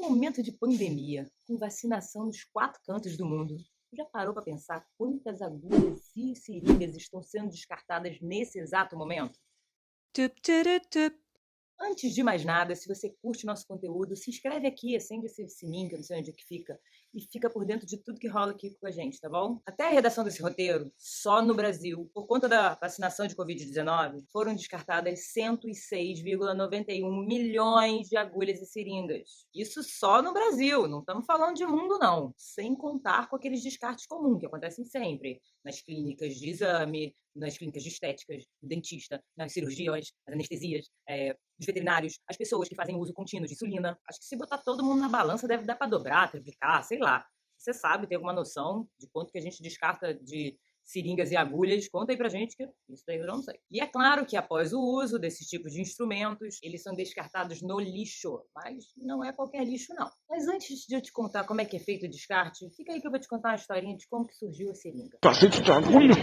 momento de pandemia, com vacinação nos 4 cantos do mundo, já parou para pensar quantas agulhas e seringas estão sendo descartadas nesse exato momento? Tup, tudu, tup. Antes de mais nada, se você curte nosso conteúdo, se inscreve aqui, acende esse sininho, que eu não sei onde é que fica, e fica por dentro de tudo que rola aqui com a gente, tá bom? Até a redação desse roteiro, só no Brasil, por conta da vacinação de Covid-19, foram descartadas 106,91 milhões de agulhas e seringas. Isso só no Brasil, não estamos falando de mundo não, sem contar com aqueles descartes comuns que acontecem sempre, nas clínicas de exame, nas clínicas de estéticas, do dentista, nas cirurgias, nas anestesias, dos veterinários, as pessoas que fazem uso contínuo de insulina. Acho que se botar todo mundo na balança deve dar para dobrar, triplicar, sei lá. Você sabe, tem alguma noção de quanto que a gente descarta de seringas e agulhas? Conta aí pra gente, que isso daí eu não sei. E é claro que após o uso desses tipos de instrumentos, eles são descartados no lixo, mas não é qualquer lixo não. Mas antes de eu te contar como é que é feito o descarte, fica aí que eu vou te contar uma historinha de como que surgiu a seringa. Cacete de agulha!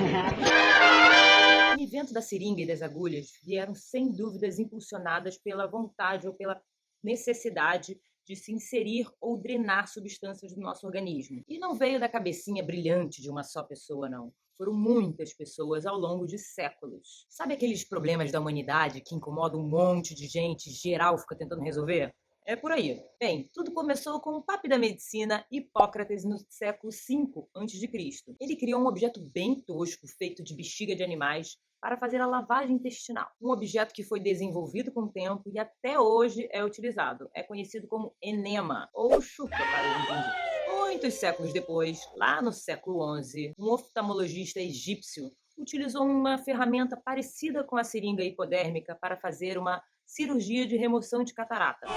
O invento da seringa e das agulhas vieram sem dúvidas impulsionadas pela vontade ou pela necessidade de se inserir ou drenar substâncias do nosso organismo. E não veio da cabecinha brilhante de uma só pessoa, não. Foram muitas pessoas ao longo de séculos. Sabe aqueles problemas da humanidade que incomodam um monte de gente, geral fica tentando resolver? É por aí. Bem, tudo começou com o papi da medicina Hipócrates no século V a.C. Ele criou um objeto bem tosco, feito de bexiga de animais, para fazer a lavagem intestinal. Um objeto que foi desenvolvido com o tempo e até hoje é utilizado. É conhecido como enema, ou chuca para os entendidos. Muitos séculos depois, lá no século XI, um oftalmologista egípcio utilizou uma ferramenta parecida com a seringa hipodérmica para fazer uma cirurgia de remoção de catarata.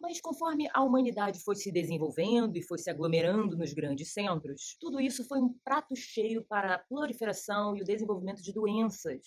Mas conforme a humanidade foi se desenvolvendo e foi se aglomerando nos grandes centros, tudo isso foi um prato cheio para a proliferação e o desenvolvimento de doenças,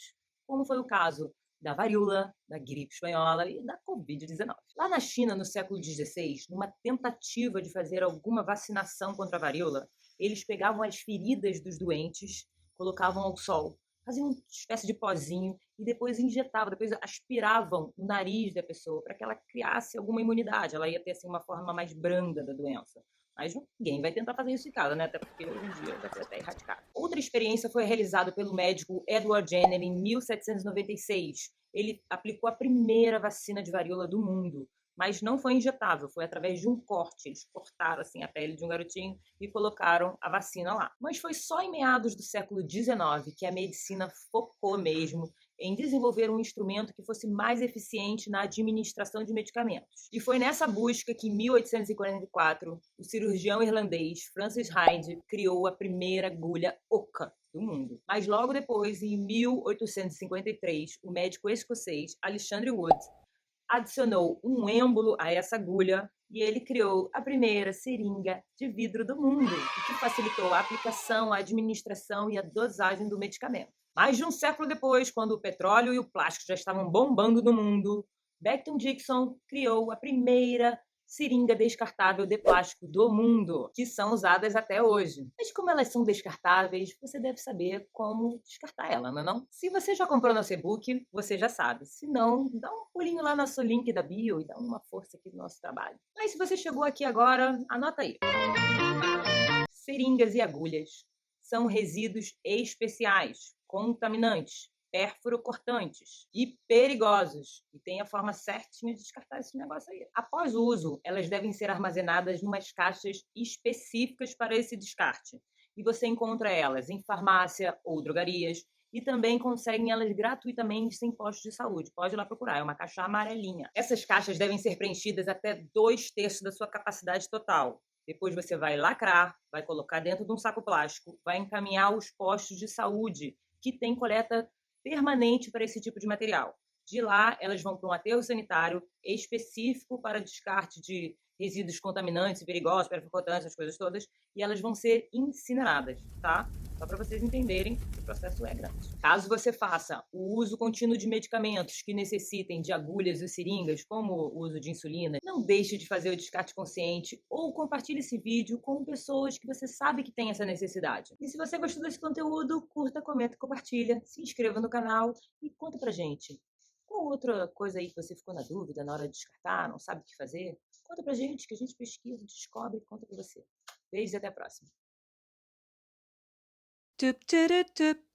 como foi o caso da varíola, da gripe espanhola e da Covid-19. Lá na China, no século XVI, numa tentativa de fazer alguma vacinação contra a varíola, eles pegavam as feridas dos doentes, colocavam ao sol, faziam uma espécie de pozinho e depois injetavam, depois aspiravam no nariz da pessoa para que ela criasse alguma imunidade. Ela ia ter assim, uma forma mais branda da doença. Mas ninguém vai tentar fazer isso em casa, né? Até porque hoje em dia vai ser até erradicado. Outra experiência foi realizada pelo médico Edward Jenner em 1796. Ele aplicou a primeira vacina de varíola do mundo, mas não foi injetável, foi através de um corte. Eles cortaram assim a pele de um garotinho e colocaram a vacina lá. Mas foi só em meados do século XIX que a medicina focou mesmo em desenvolver um instrumento que fosse mais eficiente na administração de medicamentos. E foi nessa busca que, em 1844, o cirurgião irlandês Francis Hyde criou a primeira agulha oca do mundo. Mas logo depois, em 1853, o médico escocês Alexander Wood adicionou um êmbolo a essa agulha e ele criou a primeira seringa de vidro do mundo, o que facilitou a aplicação, a administração e a dosagem do medicamento. Mais de um século depois, quando o petróleo e o plástico já estavam bombando no mundo, Becton Dickinson criou a primeira seringa descartável de plástico do mundo, que são usadas até hoje. Mas como elas são descartáveis, você deve saber como descartar ela, não é não? Se você já comprou nosso e-book, você já sabe. Se não, dá um pulinho lá no nosso link da bio e dá uma força aqui no nosso trabalho. Mas se você chegou aqui agora, anota aí. Seringas e agulhas são resíduos especiais, contaminantes, perfuro-cortantes e perigosos. E tem a forma certinha de descartar esse negócio aí. Após o uso, elas devem ser armazenadas em umas caixas específicas para esse descarte. E você encontra elas em farmácia ou drogarias e também conseguem elas gratuitamente sem postos de saúde. Pode ir lá procurar, é uma caixa amarelinha. Essas caixas devem ser preenchidas até 2/3 da sua capacidade total. Depois você vai lacrar, vai colocar dentro de um saco plástico, vai encaminhar aos postos de saúde que tem coleta permanente para esse tipo de material. De lá, elas vão para um aterro sanitário específico para descarte de resíduos contaminantes, perigosos, perfurcortantes, essas coisas todas, e elas vão ser incineradas, tá? Só para vocês entenderem que o processo é grande. Caso você faça o uso contínuo de medicamentos que necessitem de agulhas ou seringas, como o uso de insulina, não deixe de fazer o descarte consciente ou compartilhe esse vídeo com pessoas que você sabe que têm essa necessidade. E se você gostou desse conteúdo, curta, comenta, compartilha, se inscreva no canal e conta pra gente. Qual outra coisa aí que você ficou na dúvida na hora de descartar, não sabe o que fazer? Conta pra gente, que a gente pesquisa, descobre e conta pra você. Beijos e até a próxima. Tup, tudu, tup.